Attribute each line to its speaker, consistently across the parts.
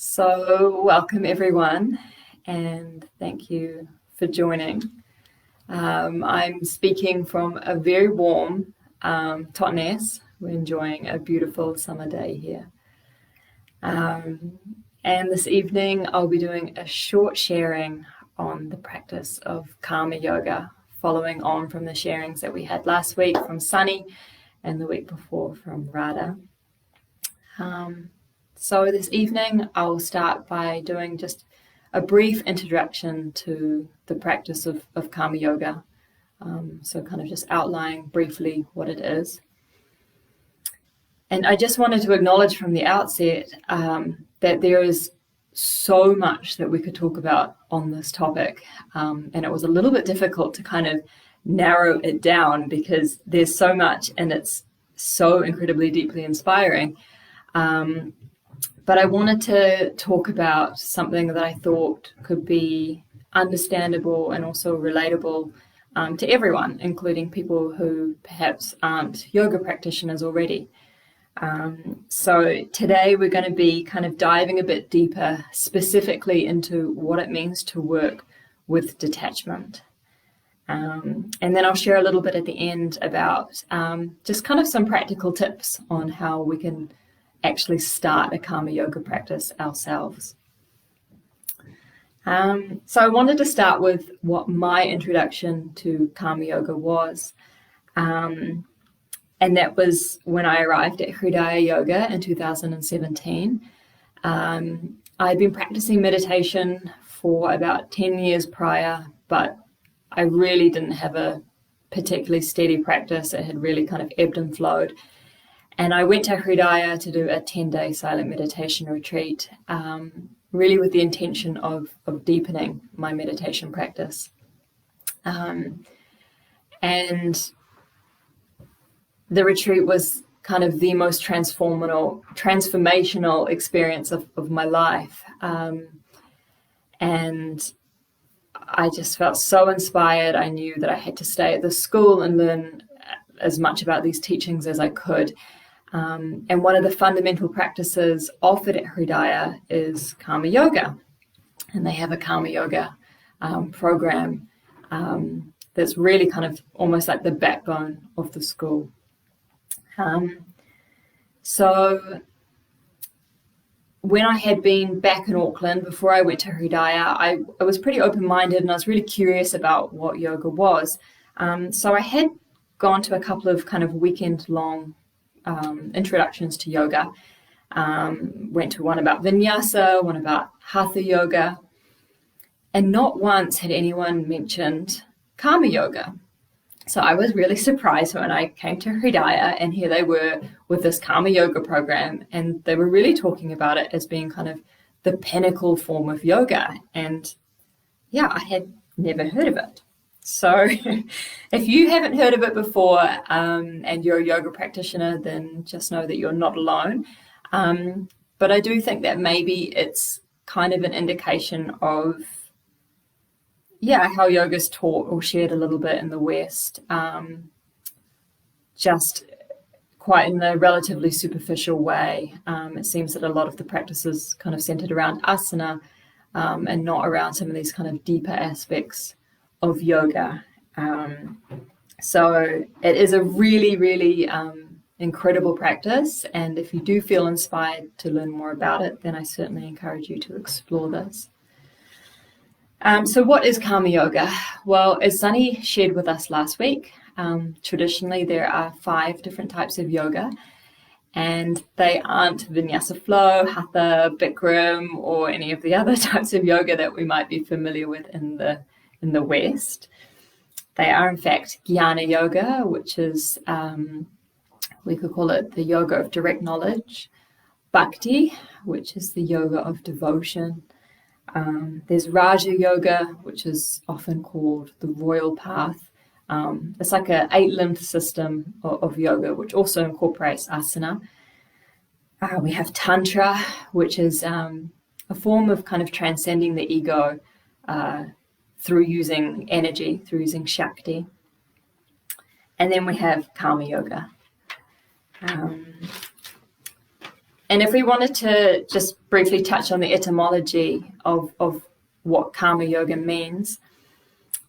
Speaker 1: So welcome everyone, and thank you for joining. I'm speaking from a very warm Totnes. We're enjoying a beautiful summer day here. And this evening I'll be doing a short sharing on the practice of Karma Yoga, following on from the sharings that we had last week from Sunny and the week before from Radha. So this evening I'll start by doing just a brief introduction to the practice of Karma Yoga. So kind of just outlining briefly what it is. And I just wanted to acknowledge from the outset that there is so much that we could talk about on this topic. And it was a little bit difficult to kind of narrow it down because there's so much and it's so incredibly deeply inspiring. But I wanted to talk about something that I thought could be understandable and also relatable to everyone, including people who perhaps aren't yoga practitioners already. So today we're going to be kind of diving a bit deeper, specifically into what it means to work with detachment. And then I'll share a little bit at the end about just kind of some practical tips on how we can actually start a Karma Yoga practice ourselves. So I wanted to start with what my introduction to Karma Yoga was. And that was when I arrived at Hridaya Yoga in 2017. I'd been practicing meditation for about 10 years prior, but I really didn't have a particularly steady practice. It had really kind of ebbed and flowed. And I went to Hridaya to do a 10-day silent meditation retreat, really with the intention of deepening my meditation practice. And the retreat was kind of the most transformational experience of my life. And I just felt so inspired. I knew that I had to stay at the school and learn as much about these teachings as I could. And one of the fundamental practices offered at Hridaya is Karma Yoga. And they have a Karma Yoga program that's really kind of almost like the backbone of the school. So when I had been back in Auckland before I went to Hridaya, I was pretty open-minded and I was really curious about what yoga was. So I had gone to a couple of kind of weekend-long introductions to yoga. Went to one about vinyasa, one about hatha yoga, and not once had anyone mentioned Karma Yoga. So I was really surprised when I came to Hridaya and here they were with this Karma Yoga program, and they were really talking about it as being kind of the pinnacle form of yoga. And yeah, I had never heard of it. So if you haven't heard of it before and you're a yoga practitioner, then just know that you're not alone. But I do think that maybe it's kind of an indication of, how yoga is taught or shared a little bit in the West, just quite in a relatively superficial way. It seems that a lot of the practices kind of centered around asana and not around some of these kind of deeper aspects of yoga. So it is a really, really incredible practice, and if you do feel inspired to learn more about it, then I certainly encourage you to explore this. So what is Karma Yoga? Well, as Sunny shared with us last week, traditionally there are 5 different types of yoga, and they aren't vinyasa flow, hatha, bikram, or any of the other types of yoga that we might be familiar with in the West. They are in fact jnana yoga, which is, we could call it the yoga of direct knowledge, bhakti, which is the yoga of devotion. There's Raja Yoga, which is often called the royal path. It's like an 8-limbed system of yoga, which also incorporates asana. We have Tantra, which is a form of kind of transcending the ego through using energy, through using Shakti. And then we have Karma Yoga. And if we wanted to just briefly touch on the etymology of what karma yoga means,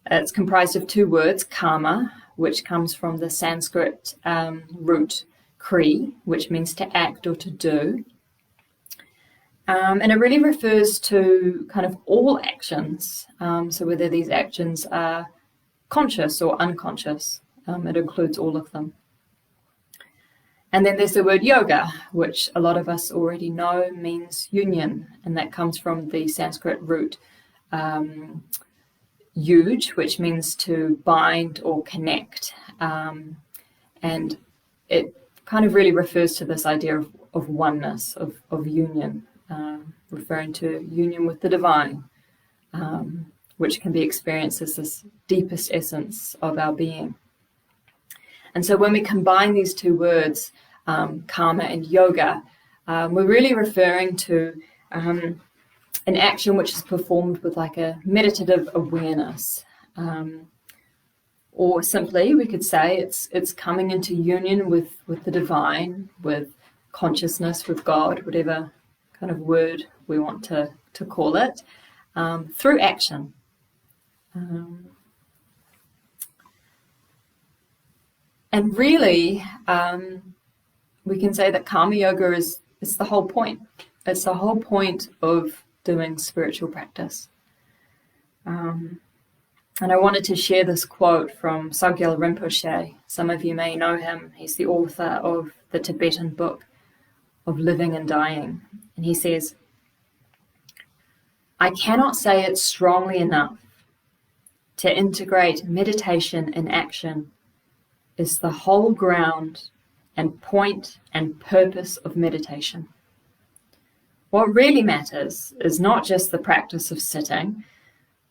Speaker 1: it's comprised of two words, karma, which comes from the Sanskrit root kri, which means to act or to do. And it really refers to kind of all actions. So whether these actions are conscious or unconscious, it includes all of them. And then there's the word yoga, which a lot of us already know means union, and that comes from the Sanskrit root yuj, which means to bind or connect. And it kind of really refers to this idea of oneness, of union, referring to union with the divine, which can be experienced as this deepest essence of our being. And so when we combine these two words, karma and yoga, we're really referring to an action which is performed with like a meditative awareness. Or simply, we could say it's coming into union with the divine, with consciousness, with God, whatever kind of word we want to call it, through action. And really, we can say that karma yoga is the whole point. It's the whole point of doing spiritual practice. And I wanted to share this quote from Sugyal Rinpoche. Some of you may know him. He's the author of the Tibetan book of Living and Dying. And he says, "I cannot say it strongly enough. To integrate meditation and action is the whole ground and point and purpose of meditation. What really matters is not just the practice of sitting,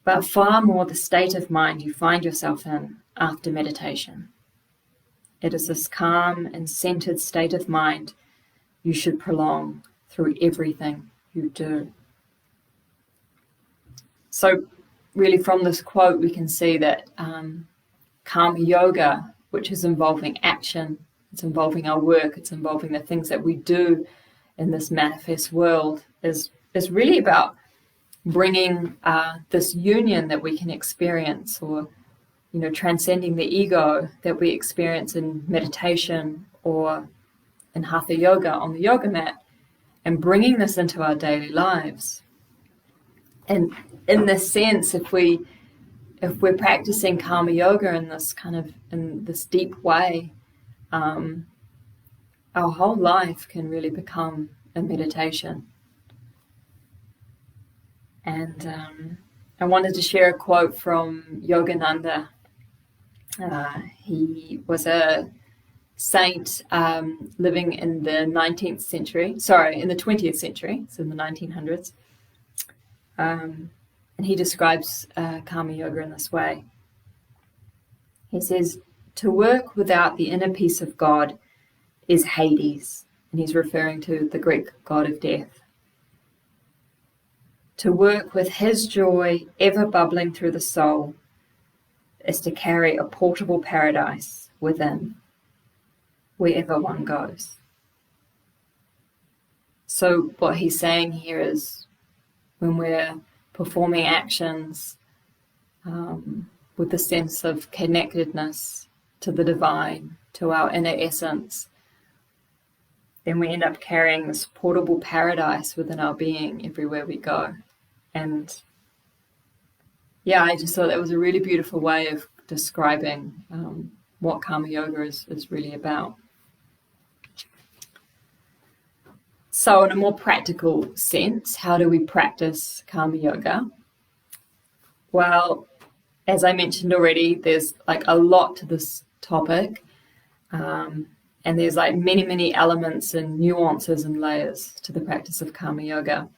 Speaker 1: but far more the state of mind you find yourself in after meditation. It is this calm and centered state of mind you should prolong through everything you do." So really from this quote, we can see that karma yoga, which is involving action, it's involving our work, it's involving the things that we do in this manifest world, is really about bringing this union that we can experience, or transcending the ego that we experience in meditation or in hatha yoga on the yoga mat, and bringing this into our daily lives. And in this sense, if we're practicing karma yoga in this deep way, our whole life can really become a meditation. And I wanted to share a quote from Yogananda. He was a saint living in the 20th century, so in the 1900s. And he describes karma yoga in this way. He says, "To work without the inner peace of God is Hades," and he's referring to the Greek god of death. "To work with his joy ever bubbling through the soul is to carry a portable paradise within, wherever one goes." So what he's saying here is, when we're performing actions with the sense of connectedness to the divine, to our inner essence, then we end up carrying this portable paradise within our being everywhere we go. And yeah, I just thought that was a really beautiful way of describing what karma yoga is really about. So in a more practical sense, how do we practice karma yoga? Well, as I mentioned already, there's like a lot to this topic, and there's like many elements and nuances and layers to the practice of karma yoga.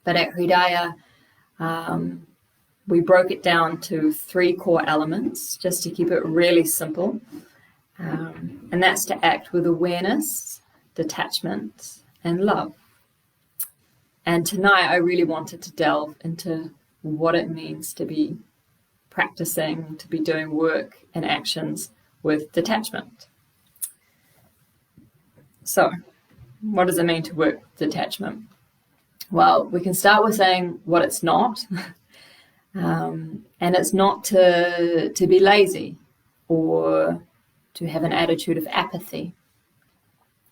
Speaker 1: But at Hridaya, we broke it down to 3 core elements, just to keep it really simple. And that's to act with awareness, detachment, and love. And tonight I really wanted to delve into what it means to be practicing, to be doing work and actions with detachment. So what does it mean to work with detachment? Well, we can start with saying what it's not. And it's not to be lazy or to have an attitude of apathy.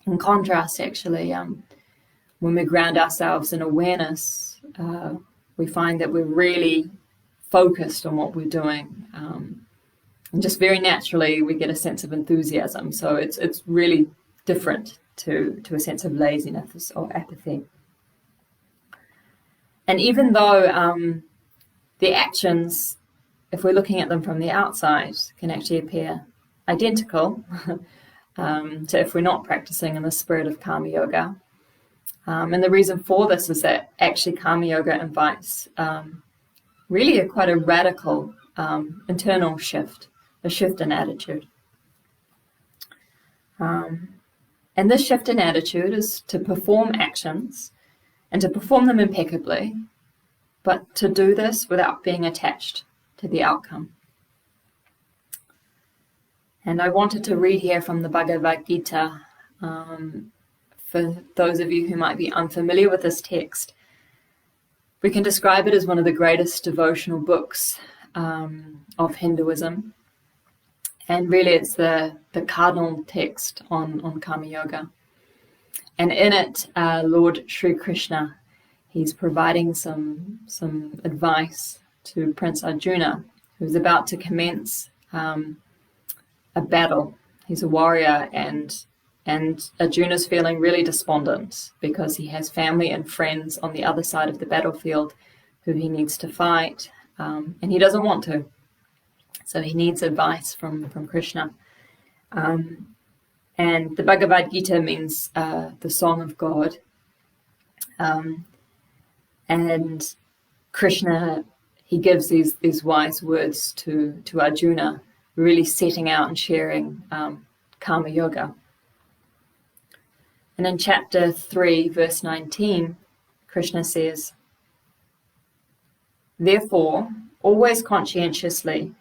Speaker 1: In contrast, actually, when we ground ourselves in awareness, we find that we're really focused on what we're doing. And just very naturally, we get a sense of enthusiasm. So it's really different to a sense of laziness or apathy. And even though the actions, if we're looking at them from the outside, can actually appear identical to if we're not practicing in the spirit of Karma Yoga. And the reason for this is that actually Karma Yoga invites really quite a radical internal shift, a shift in attitude. And this shift in attitude is to perform actions and to perform them impeccably, but to do this without being attached to the outcome. And I wanted to read here from the Bhagavad Gita. For those of you who might be unfamiliar with this text, we can describe it as one of the greatest devotional books of Hinduism. And really it's the cardinal text on Karma Yoga. And in it, Lord Sri Krishna, he's providing some advice to Prince Arjuna, who's about to commence a battle. He's a warrior, and Arjuna's feeling really despondent because he has family and friends on the other side of the battlefield who he needs to fight, and he doesn't want to. So he needs advice from Krishna. And the Bhagavad Gita means the Song of God. And Krishna, he gives these wise words to Arjuna, really setting out and sharing Karma Yoga. And in chapter 3, verse 19, Krishna says, "Therefore, always conscientiously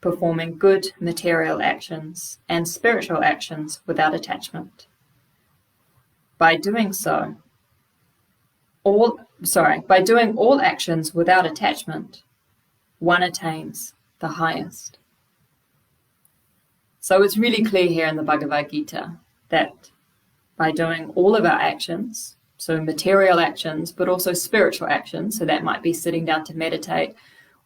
Speaker 1: performing good material actions and spiritual actions without attachment. By doing all actions without attachment, one attains the highest." So it's really clear here in the Bhagavad Gita that by doing all of our actions, so material actions, but also spiritual actions, so that might be sitting down to meditate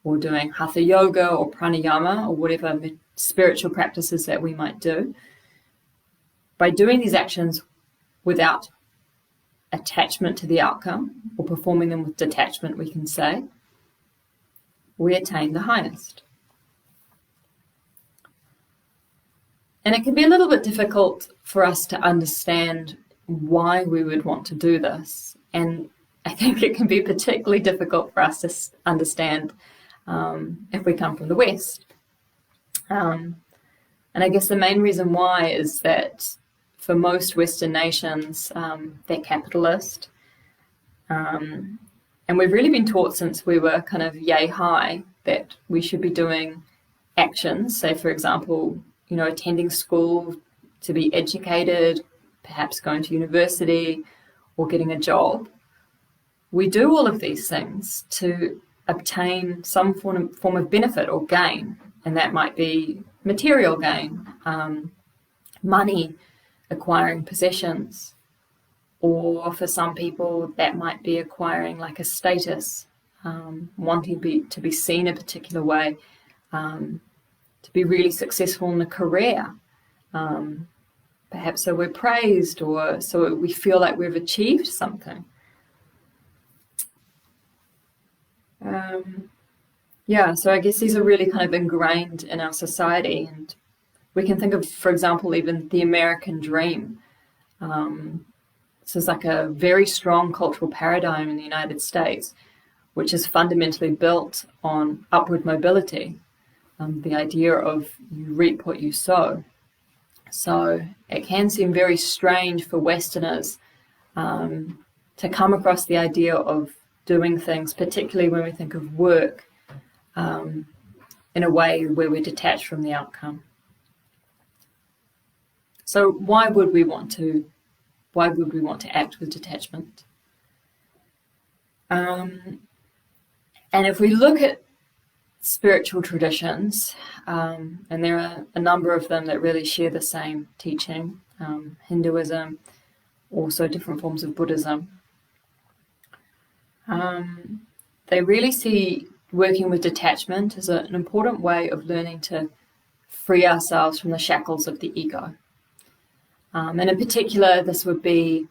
Speaker 1: or doing hatha yoga or pranayama or whatever spiritual practices that we might do, by doing these actions without attachment to the outcome, or performing them with detachment, we can say, we attain the highest. And it can be a little bit difficult for us to understand why we would want to do this. And I think it can be particularly difficult for us to understand if we come from the West. And I guess the main reason why is that for most Western nations, they're capitalist. And we've really been taught since we were kind of yay high that we should be doing actions, say for example, attending school to be educated, perhaps going to university or getting a job. We do all of these things to obtain some form of benefit or gain, and that might be material gain, money, acquiring possessions, or for some people that might be acquiring like a status, wanting to be seen a particular way, to be really successful in a career, perhaps so we're praised or so we feel like we've achieved something. So I guess these are really kind of ingrained in our society, and we can think of, for example, even the American dream. This is like a very strong cultural paradigm in the United States, which is fundamentally built on upward mobility, the idea of you reap what you sow. So it can seem very strange for Westerners to come across the idea of doing things, particularly when we think of work, in a way where we're detached from the outcome. So why would we want to why would we want to act with detachment? And if we look at spiritual traditions, and there are a number of them that really share the same teaching, Hinduism, also different forms of Buddhism, they really see working with detachment as an important way of learning to free ourselves from the shackles of the ego. And in particular, this would be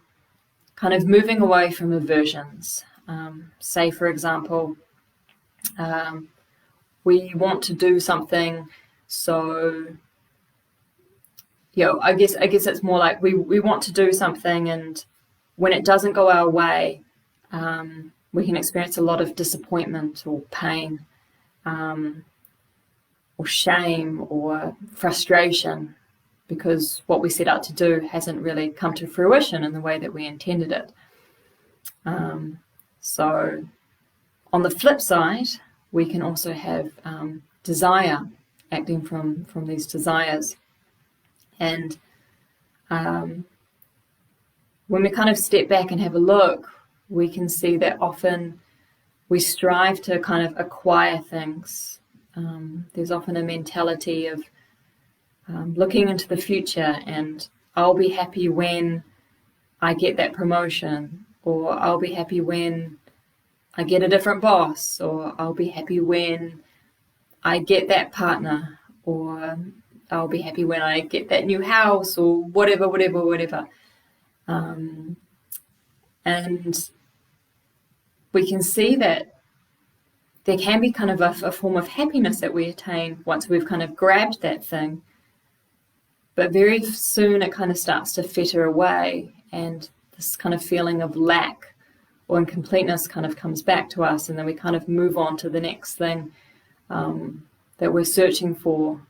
Speaker 1: kind of moving away from aversions. Say, for example, we want to do something, so I guess it's more like we want to do something, and when it doesn't go our way, we can experience a lot of disappointment or pain, or shame or frustration, because what we set out to do hasn't really come to fruition in the way that we intended it. So on the flip side, we can also have desire, acting from these desires. And when we kind of step back and have a look, we can see that often we strive to kind of acquire things. There's often a mentality of looking into the future, and I'll be happy when I get that promotion, or I'll be happy when I get a different boss, or I'll be happy when I get that partner, or I'll be happy when I get that new house, or whatever. And we can see that there can be kind of a form of happiness that we attain once we've kind of grabbed that thing. But very soon it kind of starts to fetter away, and this kind of feeling of lack or incompleteness kind of comes back to us, and then we kind of move on to the next thing that we're searching for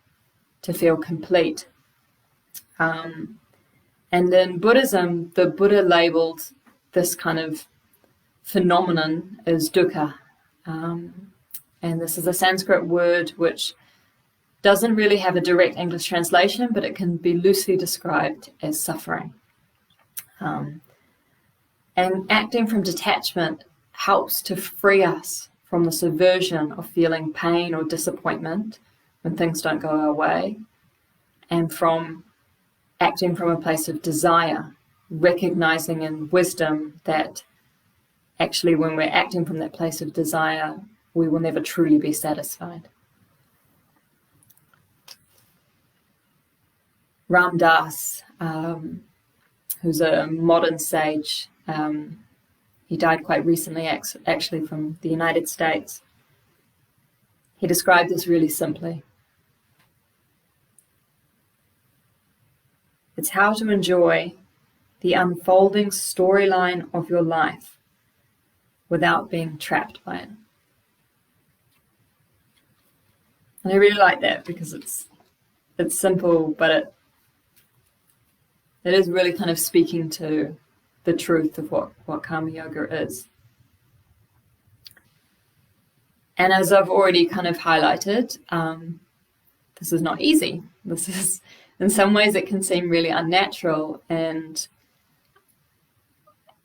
Speaker 1: to feel complete. And in Buddhism, the Buddha labeled this kind of phenomenon as dukkha. And this is a Sanskrit word which doesn't really have a direct English translation, but it can be loosely described as suffering. And acting from detachment helps to free us from this aversion of feeling pain or disappointment when things don't go our way, and from acting from a place of desire, recognizing in wisdom that actually when we're acting from that place of desire, we will never truly be satisfied. Ram Dass, who's a modern sage, he died quite recently, actually, from the United States. He described this really simply. It's how to enjoy the unfolding storyline of your life without being trapped by it. And I really like that because it's simple, but it is really kind of speaking to the truth of what Karma Yoga is. And as I've already kind of highlighted, this is not easy. This is, in some ways, it can seem really unnatural, and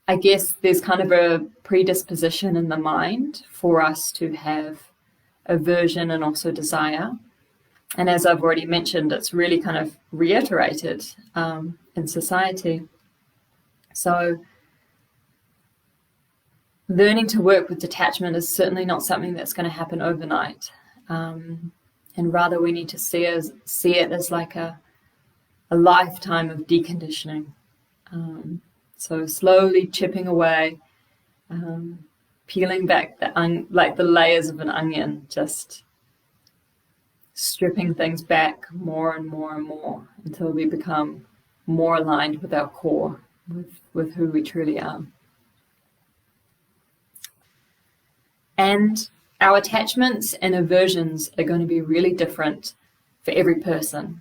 Speaker 1: I guess there's kind of a predisposition in the mind for us to have aversion and also desire. And as I've already mentioned, it's really kind of reiterated in society. So learning to work with detachment is certainly not something that's going to happen overnight. And rather we need to see it as like a lifetime of deconditioning. So slowly chipping away, peeling back like the layers of an onion, just stripping things back more and more and more until we become more aligned with our core, with who we truly are. And our attachments and aversions are going to be really different for every person.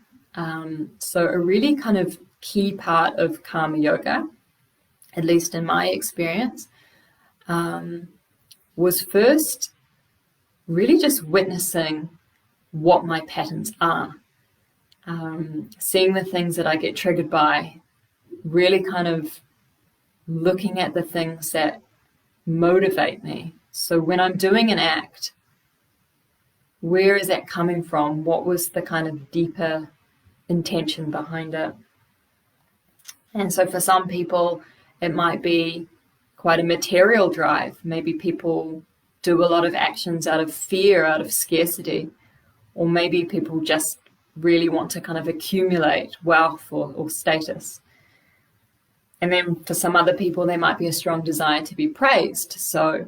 Speaker 1: So a really kind of key part of Karma Yoga, at least in my experience, was first really just witnessing what my patterns are, seeing the things that I get triggered by, really kind of looking at the things that motivate me. So when I'm doing an act, where is that coming from? What was the kind of deeper intention behind it? And so for some people, it might be quite a material drive. Maybe people do a lot of actions out of fear, out of scarcity, or maybe people just really want to kind of accumulate wealth or status. And then for some other people, there might be a strong desire to be praised. So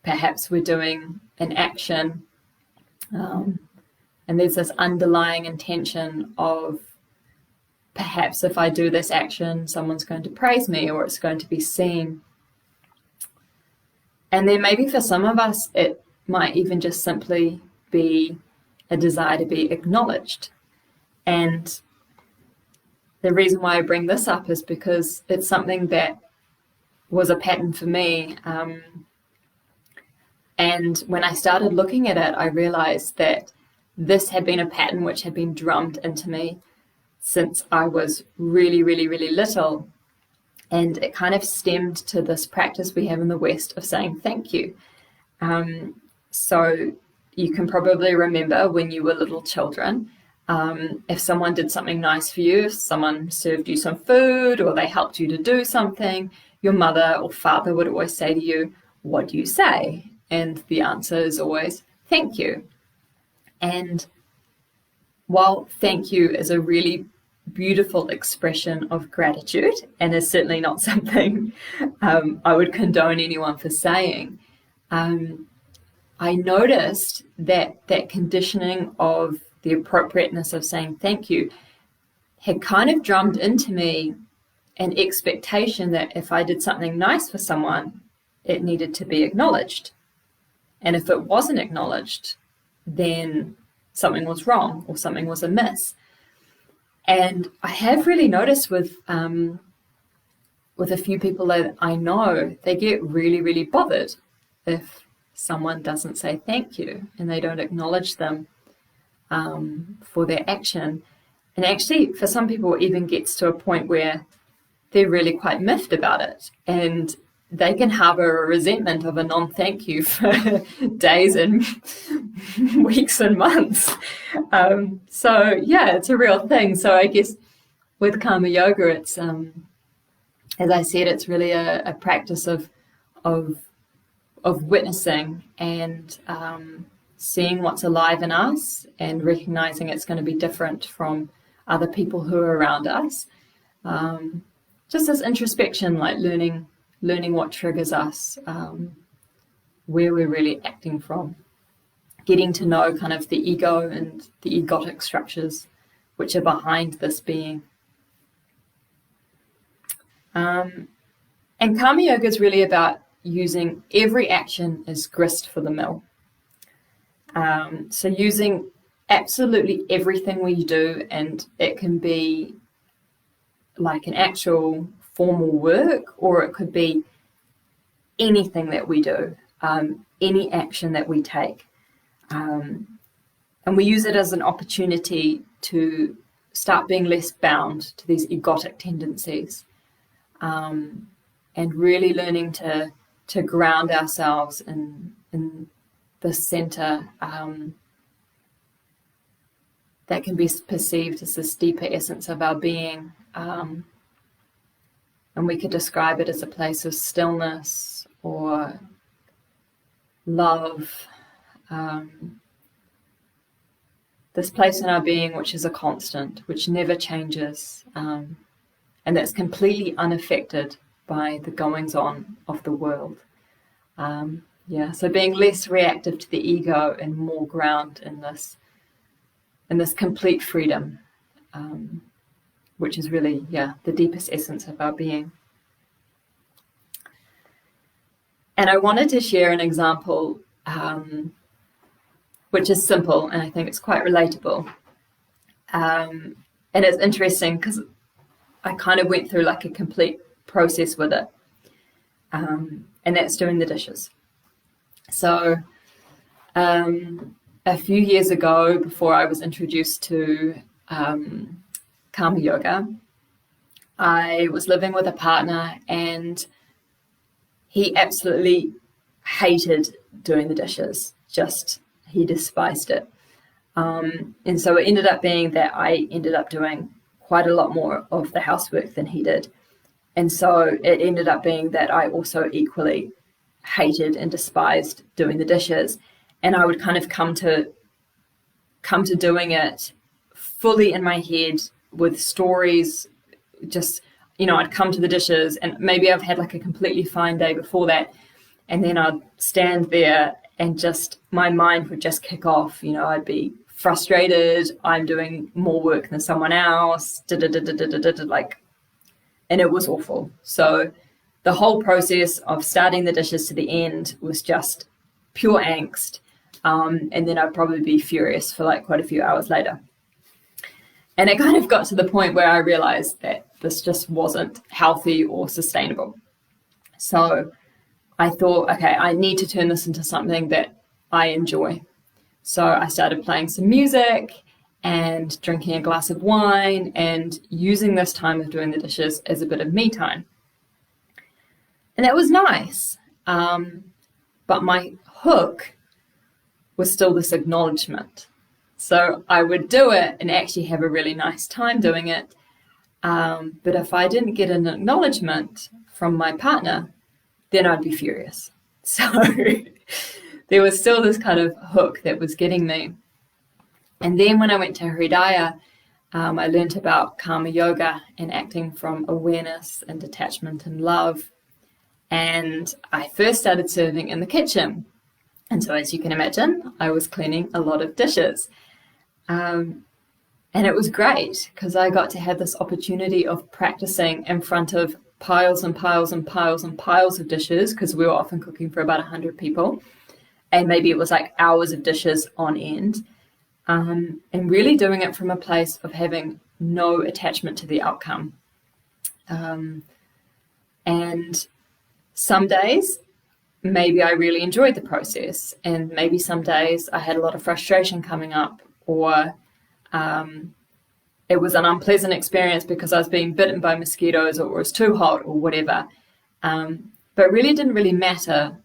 Speaker 1: perhaps we're doing an action, and there's this underlying intention of, perhaps if I do this action, someone's going to praise me or it's going to be seen. And then maybe for some of us, it might even just simply be a desire to be acknowledged. And the reason why I bring this up is because it's something that was a pattern for me. And when I started looking at it, I realized that this had been a pattern which had been drummed into me since I was really, really, really little. And it kind of stemmed to this practice we have in the West of saying thank you. So you can probably remember when you were little children, if someone did something nice for you, if someone served you some food or they helped you to do something, your mother or father would always say to you, "What do you say?" And the answer is always, "Thank you." And while thank you is a really beautiful expression of gratitude and is certainly not something I would condone anyone for saying, I noticed that that conditioning of the appropriateness of saying thank you had kind of drummed into me an expectation that if I did something nice for someone, it needed to be acknowledged. And if it wasn't acknowledged, then something was wrong or something was amiss. And I have really noticed with a few people that I know, they get really, really bothered if someone doesn't say thank you and they don't acknowledge them for their action. And actually, for some people, it even gets to a point where they're really quite miffed about it. And they can harbor a resentment of a non-thank you for days and weeks and months. So yeah, it's a real thing. So I guess with karma yoga, it's as I said, it's really a practice of witnessing and seeing what's alive in us and recognizing it's going to be different from other people who are around us. Just this introspection, like learning what triggers us, where we're really acting from, getting to know kind of the ego and the egotic structures which are behind this being. And karma yoga is really about using every action as grist for the mill. So using absolutely everything we do, and it can be like an actual formal work, or it could be anything that we do, any action that we take. And we use it as an opportunity to start being less bound to these egotic tendencies, and really learning to ground ourselves in the center that can be perceived as this deeper essence of our being. And we could describe it as a place of stillness or love. This place in our being which is a constant, which never changes, and that's completely unaffected by the goings-on of the world. So being less reactive to the ego and more ground in this complete freedom, which is really, the deepest essence of our being. And I wanted to share an example which is simple, and I think it's quite relatable. And it's interesting because I kind of went through like a complete process with it. And that's doing the dishes. So a few years ago, before I was introduced to karma yoga, I was living with a partner and he absolutely hated doing the dishes. He despised it. And so it ended up being that I ended up doing quite a lot more of the housework than he did. And so it ended up being that I also equally hated and despised doing the dishes. And I would kind of come to doing it fully in my head with stories. Just, I'd come to the dishes and maybe I've had like a completely fine day before that. And then I'd stand there and just my mind would just kick off. I'd be frustrated. I'm doing more work than someone else. And it was awful. So the whole process of starting the dishes to the end was just pure angst. And then I'd probably be furious for like quite a few hours later. And it kind of got to the point where I realized that this just wasn't healthy or sustainable. So I thought, okay, I need to turn this into something that I enjoy. So I started playing some music and drinking a glass of wine and using this time of doing the dishes as a bit of me time. And that was nice. But my hook was still this acknowledgement. So I would do it and actually have a really nice time doing it. But if I didn't get an acknowledgement from my partner, then I'd be furious. So there was still this kind of hook that was getting me. And then when I went to Hridaya, I learned about karma yoga and acting from awareness and detachment and love. And I first started serving in the kitchen. And so as you can imagine, I was cleaning a lot of dishes. And it was great because I got to have this opportunity of practicing in front of piles and piles and piles and piles of dishes, because we were often cooking for about 100 people. And maybe it was like hours of dishes on end. And really doing it from a place of having no attachment to the outcome. And some days, maybe I really enjoyed the process. And maybe some days I had a lot of frustration coming up, or it was an unpleasant experience because I was being bitten by mosquitoes or it was too hot or whatever. But really it didn't really matter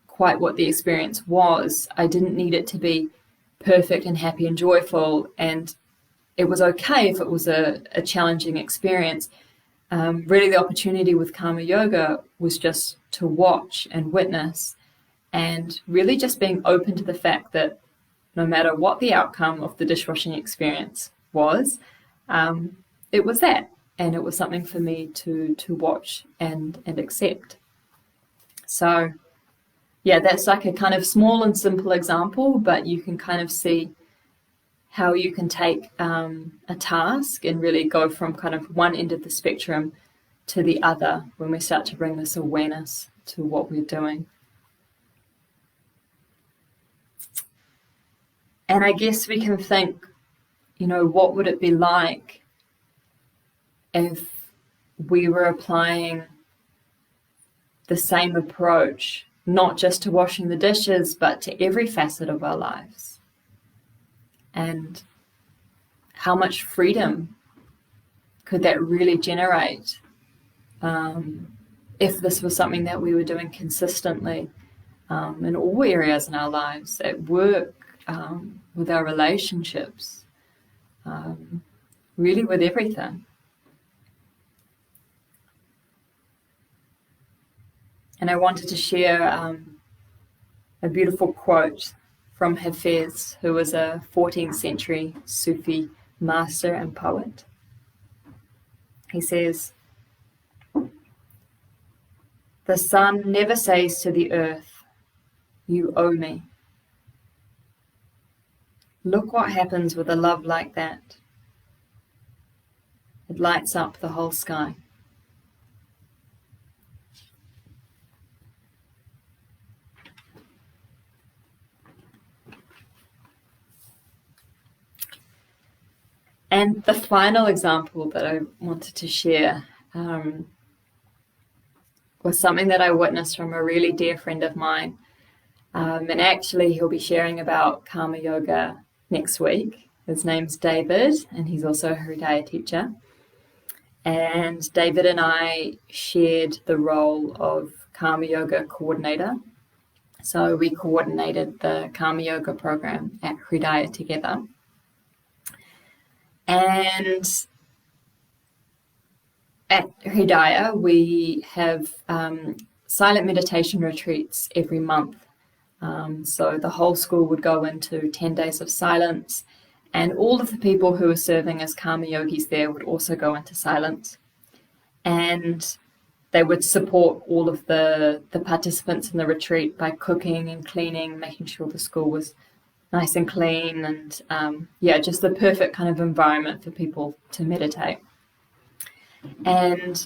Speaker 1: quite what the experience was. I didn't need it to be perfect and happy and joyful, and it was okay if it was a challenging experience. Really the opportunity with karma yoga was just to watch and witness, and really just being open to the fact that no matter what the outcome of the dishwashing experience was, it was that, and it was something for me to watch and accept. So yeah, that's like a kind of small and simple example, but you can kind of see how you can take a task and really go from kind of one end of the spectrum to the other when we start to bring this awareness to what we're doing. And I guess we can think, what would it be like if we were applying the same approach, not just to washing the dishes, but to every facet of our lives? And how much freedom could that really generate if this was something that we were doing consistently in all areas in our lives, at work, with our relationships, really with everything. And I wanted to share a beautiful quote from Hafez, who was a 14th century Sufi master and poet. He says, "The sun never says to the earth, 'You owe me.' Look what happens with a love like that. It lights up the whole sky." And the final example that I wanted to share was something that I witnessed from a really dear friend of mine. And actually he'll be sharing about karma yoga next week. His name's David, and he's also a Hridaya teacher. and David and I shared the role of Karma Yoga coordinator. So we coordinated the Karma Yoga program at Hridaya together. And at Hridaya, we have silent meditation retreats every month. So the whole school would go into 10 days of silence, and all of the people who are serving as Karma Yogis there would also go into silence. And they would support all of the participants in the retreat by cooking and cleaning, making sure the school was nice and clean, and just the perfect kind of environment for people to meditate. And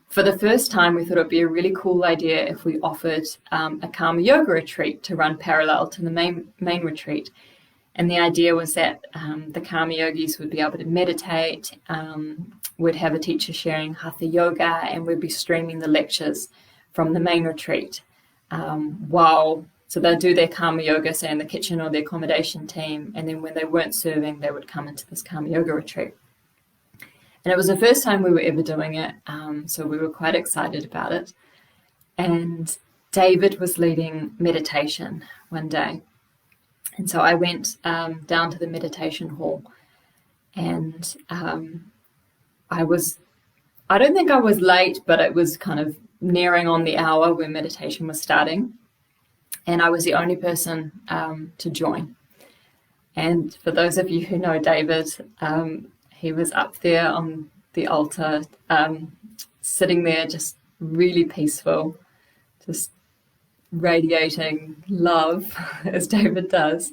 Speaker 1: for the first time, we thought it would be a really cool idea if we offered a Karma Yoga retreat to run parallel to the main retreat. And the idea was that the Karma Yogis would be able to meditate, we'd have a teacher sharing Hatha Yoga, and we'd be streaming the lectures from the main retreat. So they'd do their Karma Yoga, say in the kitchen or the accommodation team, and then when they weren't serving, they would come into this Karma Yoga retreat. And it was the first time we were ever doing it, so we were quite excited about it. And David was leading meditation one day. And so I went down to the meditation hall, and I don't think I was late, but it was kind of nearing on the hour when meditation was starting. And I was the only person to join. And for those of you who know David, he was up there on the altar, sitting there just really peaceful, just radiating love, as David does.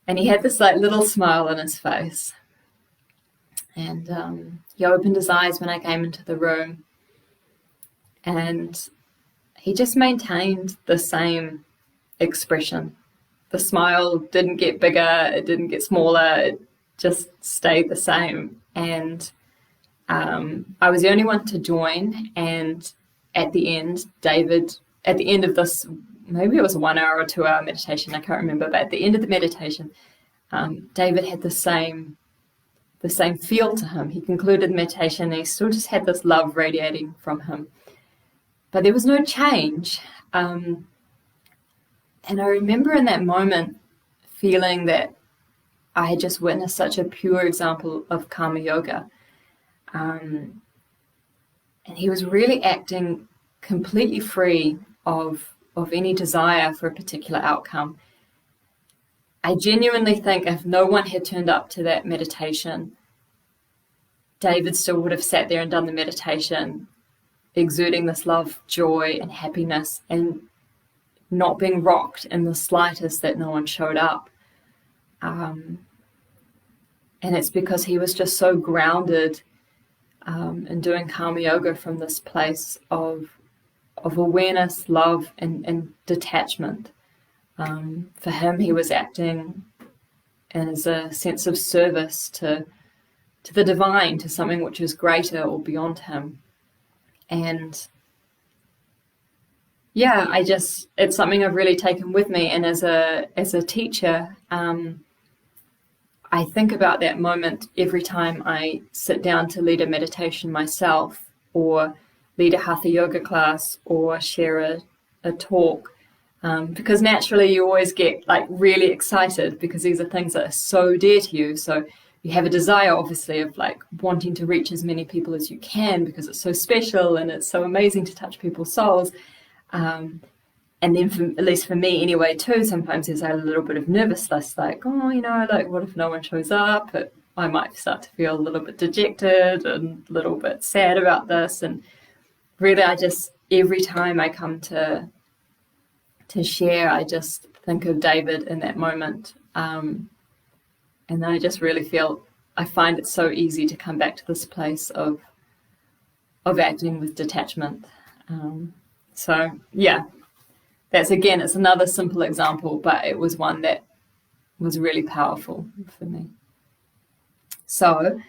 Speaker 1: And he had this little smile on his face. And he opened his eyes when I came into the room. And he just maintained the same expression. The smile didn't get bigger, it didn't get smaller, it just stayed the same. And I was the only one to join. And at the end, at the end of this, maybe it was a 1 hour or 2 hour meditation, I can't remember, but at the end of the meditation, David had the same feel to him. He concluded the meditation and he still just had this love radiating from him. But there was no change. And I remember in that moment feeling that I had just witnessed such a pure example of Karma Yoga. And he was really acting completely free of any desire for a particular outcome. I genuinely think if no one had turned up to that meditation, David still would have sat there and done the meditation, exuding this love, joy, and happiness, and not being rocked in the slightest that no one showed up. And it's because he was just so grounded in doing Karma Yoga from this place of awareness, love, and detachment. For him, he was acting as a sense of service to the divine, to something which is greater or beyond him. And it's something I've really taken with me. And as a teacher, I think about that moment every time I sit down to lead a meditation myself, or lead a Hatha Yoga class, or share a talk. Because naturally you always get really excited because these are things that are so dear to you. So you have a desire, obviously, of wanting to reach as many people as you can because it's so special and it's so amazing to touch people's souls. And then, at least for me anyway, too, sometimes there's a little bit of nervousness, what if no one shows up? I might start to feel a little bit dejected and a little bit sad about this. And really, every time I come to share, I just think of David in that moment. And I just really I find it so easy to come back to this place of acting with detachment. It's another simple example, but it was one that was really powerful for me. So,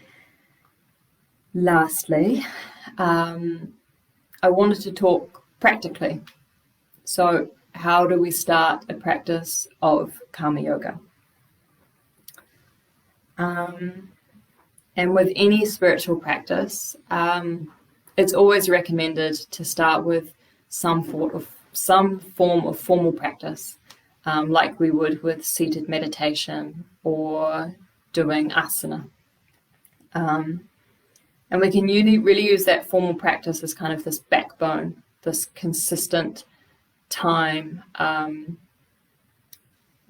Speaker 1: lastly, I wanted to talk practically. So, how do we start a practice of Karma Yoga? And with any spiritual practice, it's always recommended to start with some form of formal practice, like we would with seated meditation or doing asana. And we can really use that formal practice as kind of this backbone, this consistent time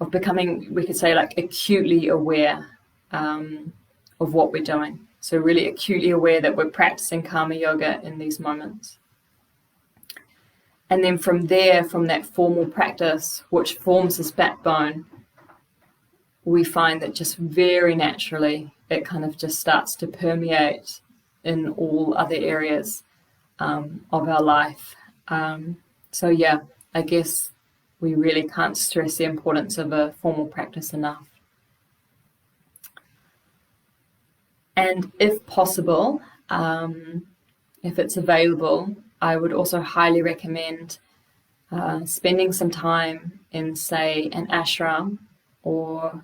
Speaker 1: of becoming, we could say, like acutely aware of what we're doing. So really acutely aware that we're practicing karma yoga in these moments. And then from there, from that formal practice, which forms this backbone, we find that just very naturally, it kind of just starts to permeate in all other areas of our life. So yeah, I guess we really can't stress the importance of a formal practice enough. And if possible, if it's available, I would also highly recommend spending some time in, say, an ashram or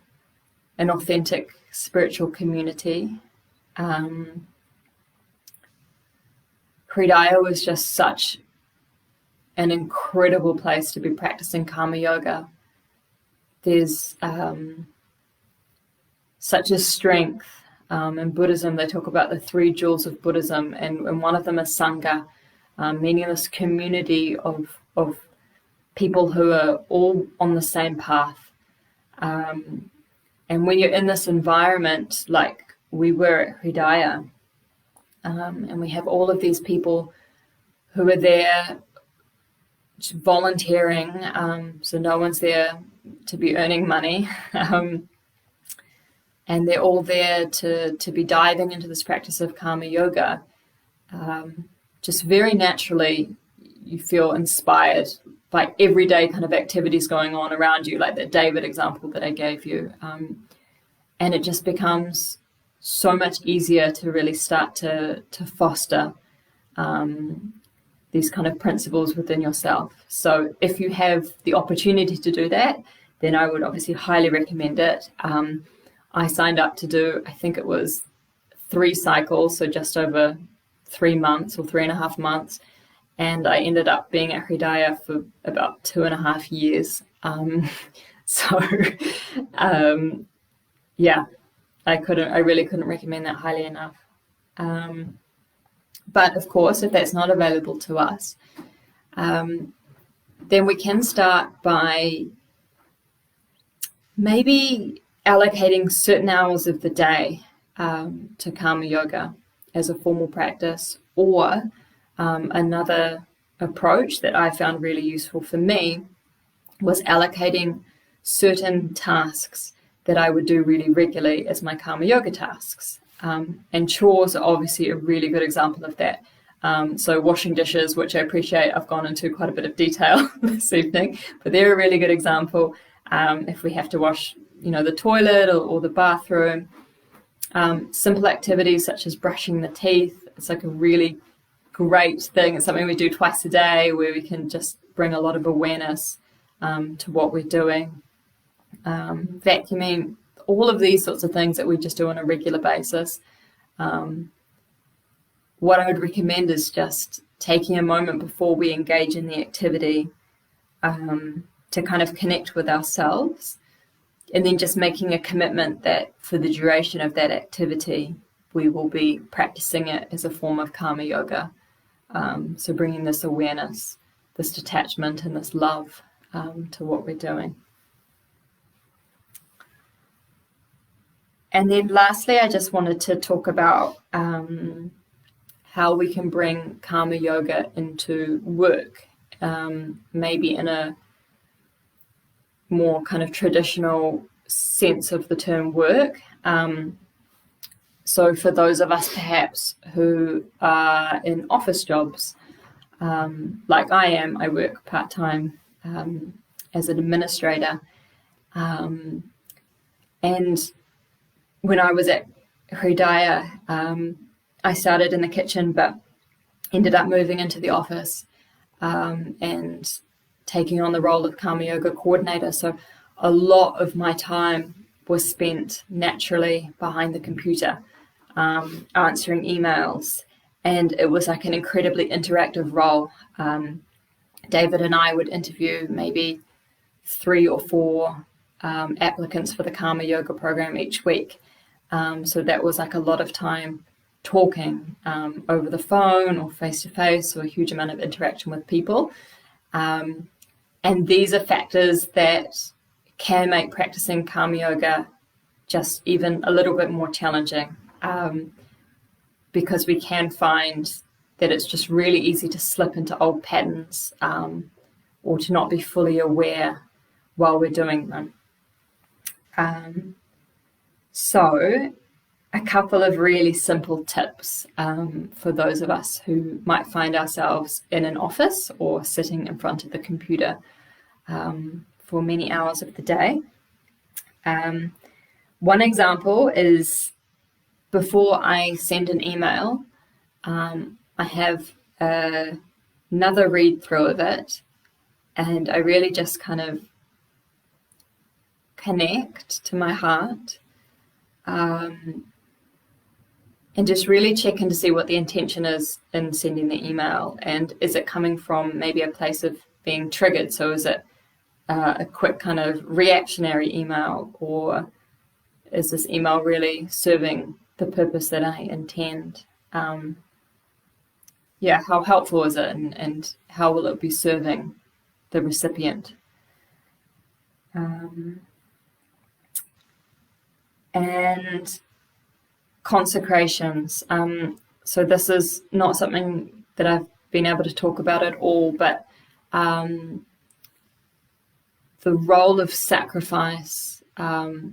Speaker 1: an authentic spiritual community. Hridaya was just such an incredible place to be practicing karma yoga. There's such a strength. In Buddhism, they talk about the 3 jewels of Buddhism, and one of them is Sangha, meaning this community of people who are all on the same path. And when you're in this environment, like we were at Hridaya, and we have all of these people who are there volunteering, so no one's there to be earning money, and they're all there to be diving into this practice of karma yoga. Just very naturally, you feel inspired by everyday kind of activities going on around you, like that David example that I gave you. And it just becomes so much easier to really start to foster these kind of principles within yourself. So if you have the opportunity to do that, then I would obviously highly recommend it. I signed up to do, I think it was 3 cycles, so just over 3 months or 3.5 months. And I ended up being at Hridaya for about 2.5 years. Yeah, I really couldn't recommend that highly enough. But of course, if that's not available to us, then we can start by maybe allocating certain hours of the day to karma yoga as a formal practice, or another approach that I found really useful for me was allocating certain tasks that I would do really regularly as my karma yoga tasks. And chores are obviously a really good example of that. So washing dishes, which I appreciate I've gone into quite a bit of detail this evening, but they're a really good example. If we have to wash, the toilet or the bathroom, simple activities such as brushing the teeth, it's like a really great thing. It's something we do twice a day where we can just bring a lot of awareness to what we're doing. Vacuuming, all of these sorts of things that we just do on a regular basis. What I would recommend is just taking a moment before we engage in the activity to kind of connect with ourselves, and then just making a commitment that for the duration of that activity, we will be practicing it as a form of karma yoga. So bringing this awareness, this detachment, and this love to what we're doing. And then lastly, I just wanted to talk about how we can bring karma yoga into work, maybe in a more kind of traditional sense of the term work. So for those of us perhaps who are in office jobs, like I am, I work part-time as an administrator. And when I was at Hridaya, I started in the kitchen, but ended up moving into the office and taking on the role of karma yoga coordinator. So a lot of my time was spent naturally behind the computer. answering emails, and it was like an incredibly interactive role. David and I would interview maybe 3 or 4 applicants for the Karma Yoga program each week. So that was like a lot of time talking over the phone or face-to-face, or a huge amount of interaction with people. And these are factors that can make practicing Karma Yoga just even a little bit more challenging, because we can find that it's just really easy to slip into old patterns, or to not be fully aware while we're doing them. So a couple of really simple tips for those of us who might find ourselves in an office or sitting in front of the computer for many hours of the day. One example is, before I send an email, I have another read through of it, and I really just kind of connect to my heart, and just really check in to see what the intention is in sending the email, and is it coming from maybe a place of being triggered? So is it a quick kind of reactionary email, or is this email really serving the purpose that I intend? How helpful is it, and how will it be serving the recipient? And consecrations. So this is not something that I've been able to talk about at all, but the role of sacrifice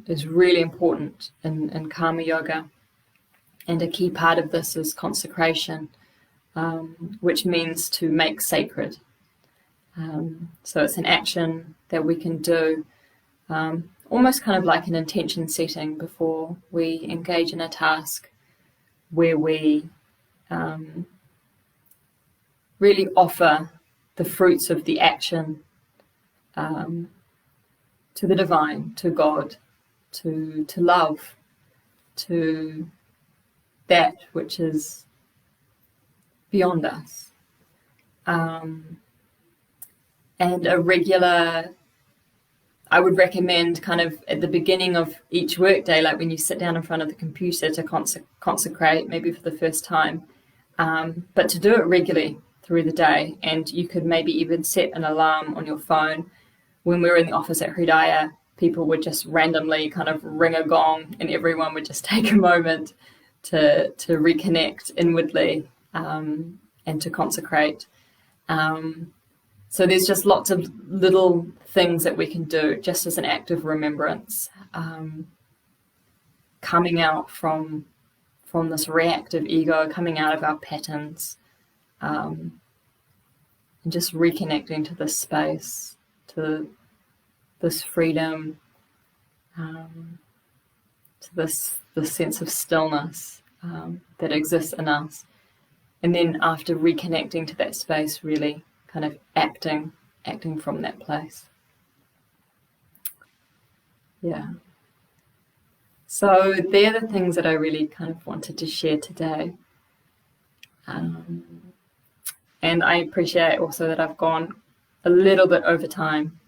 Speaker 1: is really important in Karma Yoga, and a key part of this is consecration, which means to make sacred. So it's an action that we can do, almost kind of like an intention setting before we engage in a task, where we really offer the fruits of the action to the divine, to God, to love, to that which is beyond us. And a regular, I would recommend kind of at the beginning of each workday, like when you sit down in front of the computer to consecrate, maybe for the first time, but to do it regularly through the day. And you could maybe even set an alarm on your phone. When we were in the office at Hridaya, people would just randomly kind of ring a gong, and everyone would just take a moment to reconnect inwardly, and to consecrate. So there's just lots of little things that we can do just as an act of remembrance, coming out from this reactive ego, coming out of our patterns, and just reconnecting to this space, to this freedom, to this sense of stillness that exists in us. And then after reconnecting to that space, really kind of acting from that place. Yeah. So they're the things that I really kind of wanted to share today. And I appreciate also that I've gone a little bit over time.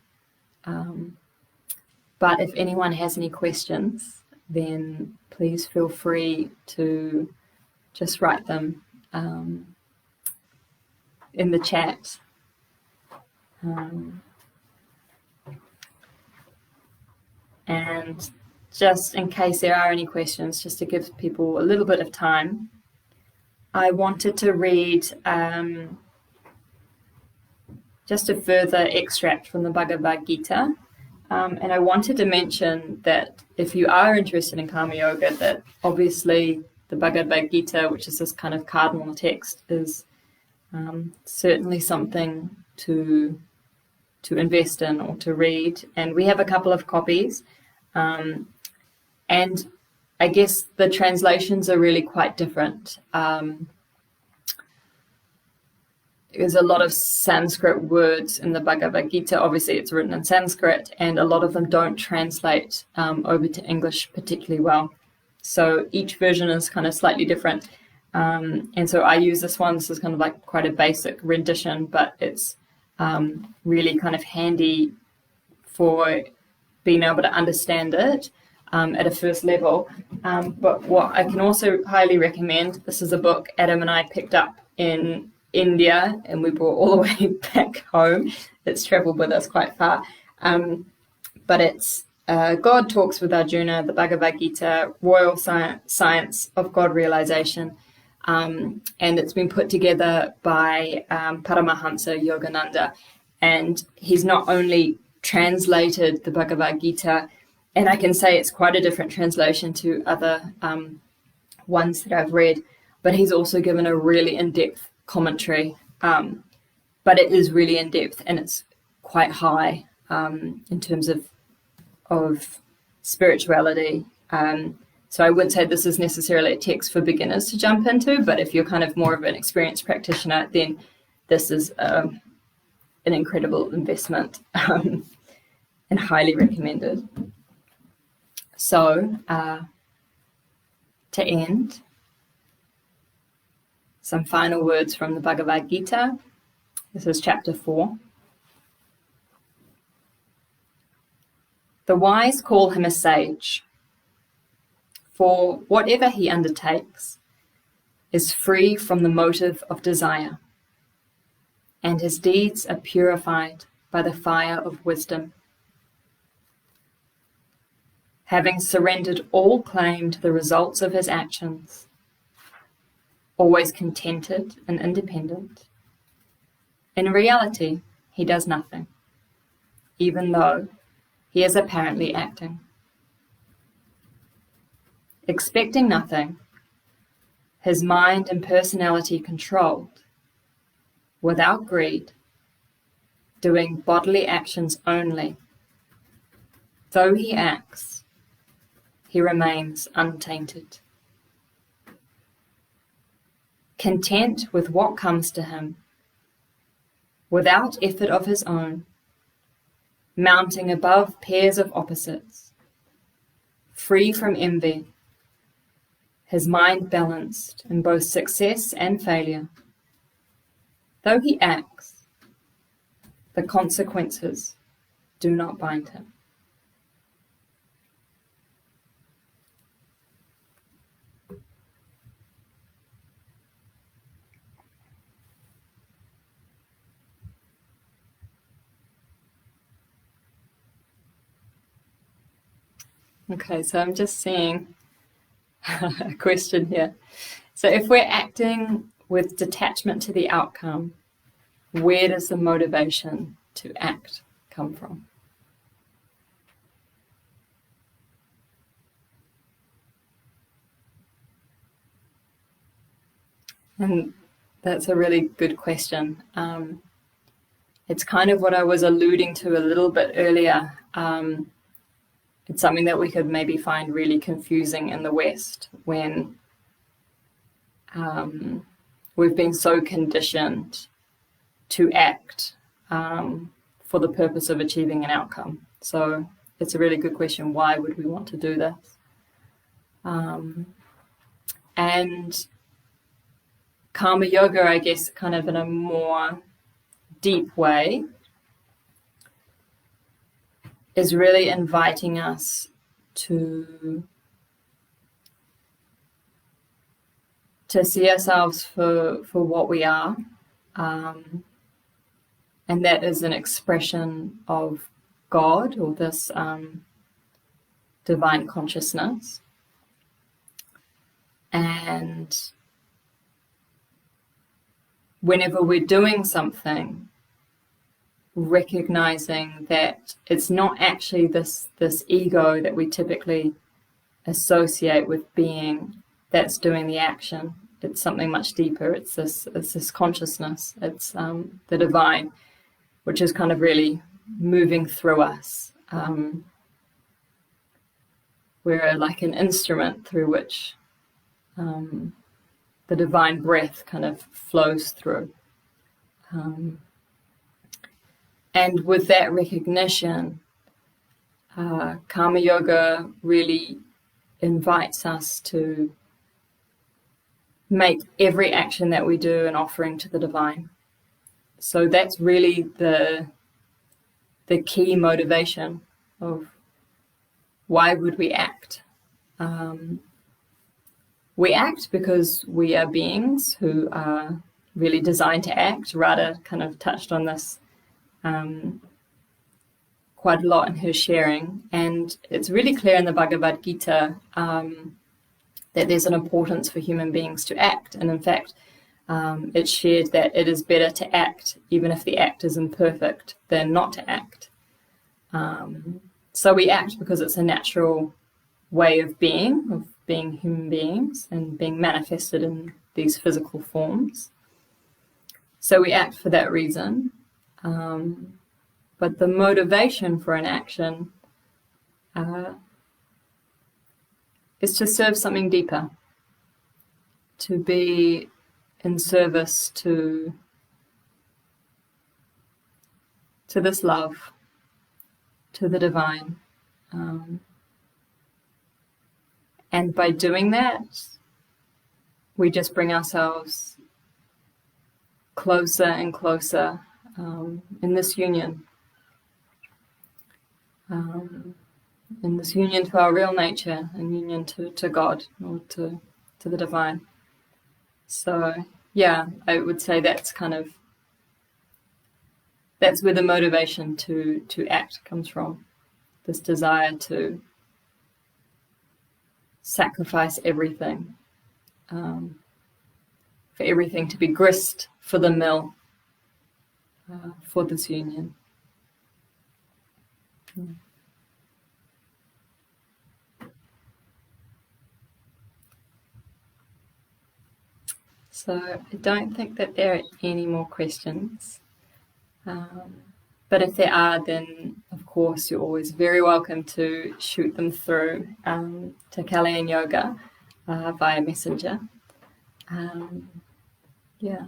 Speaker 1: But if anyone has any questions, then please feel free to just write them in the chat. And just in case there are any questions, just to give people a little bit of time, I wanted to read just a further extract from the Bhagavad Gita. And I wanted to mention that if you are interested in Karma Yoga, that obviously the Bhagavad Gita, which is this kind of cardinal text, is certainly something to invest in or to read. And we have a couple of copies. And I guess the translations are really quite different. There's a lot of Sanskrit words in the Bhagavad Gita. Obviously, it's written in Sanskrit, and a lot of them don't translate over to English particularly well. So each version is kind of slightly different. And so I use this one. This is kind of like quite a basic rendition, but it's really kind of handy for being able to understand it at a first level. But what I can also highly recommend, this is a book Adam and I picked up in India and we brought all the way back home. It's traveled with us quite far. But it's God Talks with Arjuna, the Bhagavad Gita, Royal Science of God Realization. And it's been put together by Paramahansa Yogananda. And he's not only translated the Bhagavad Gita, and I can say it's quite a different translation to other ones that I've read, but he's also given a really in-depth commentary. But it is really in-depth and it's quite high in terms of spirituality. So I wouldn't say this is necessarily a text for beginners to jump into, but if you're kind of more of an experienced practitioner, then this is an incredible investment and highly recommended. So to end, some final words from the Bhagavad Gita. This is chapter 4. The wise call him a sage, for whatever he undertakes is free from the motive of desire, and his deeds are purified by the fire of wisdom. Having surrendered all claim to the results of his actions, always contented and independent, in reality he does nothing, even though he is apparently acting. Expecting nothing, his mind and personality controlled, without greed, doing bodily actions only. Though he acts, he remains untainted. Content with what comes to him, without effort of his own, mounting above pairs of opposites, free from envy, his mind balanced in both success and failure. Though he acts, the consequences do not bind him. Okay, so I'm just seeing a question here. So if we're acting with detachment to the outcome, where does the motivation to act come from? And that's a really good question. It's kind of what I was alluding to a little bit earlier. It's something that we could maybe find really confusing in the West when we've been so conditioned to act for the purpose of achieving an outcome. So it's a really good question. Why would we want to do this? And karma yoga, I guess, kind of in a more deep way, is really inviting us to see ourselves for what we are, and that is an expression of God, or this divine consciousness. And whenever we're doing something, recognizing that it's not actually this ego that we typically associate with being that's doing the action. It's something much deeper. It's this consciousness. It's the divine, which is kind of really moving through us. We're like an instrument through which the divine breath kind of flows through. And with that recognition, karma yoga really invites us to make every action that we do an offering to the divine. So that's really the key motivation of why would we act. We act because we are beings who are really designed to act. Radha kind of touched on this quite a lot in her sharing, and it's really clear in the Bhagavad Gita that there's an importance for human beings to act, and in fact it's shared that it is better to act even if the act is imperfect than not to act. So we act because it's a natural way of being human beings and being manifested in these physical forms. So we act for that reason. But the motivation for an action is to serve something deeper, to be in service to this love, to the divine. And by doing that, we just bring ourselves closer and closer in this union. In this union to our real nature and union to God or to the divine. So yeah, I would say that's where the motivation to act comes from. This desire to sacrifice everything, for everything to be grist for the mill, for this union. So I don't think that there are any more questions. But if there are, then of course you're always very welcome to shoot them through to Kalian Yoga via Messenger. Yeah.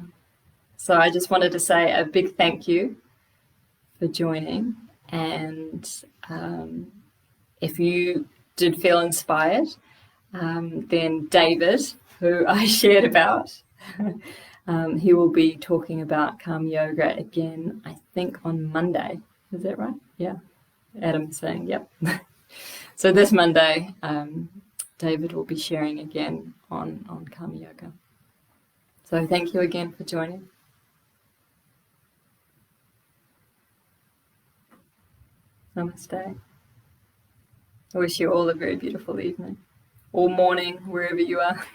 Speaker 1: So I just wanted to say a big thank you for joining. And if you did feel inspired, then David, who I shared about, he will be talking about Karma Yoga again, I think on Monday. Is that right? Yeah. Adam's saying, yep. So this Monday, David will be sharing again on Karma Yoga. So thank you again for joining. Namaste. I wish you all a very beautiful evening or morning, wherever you are.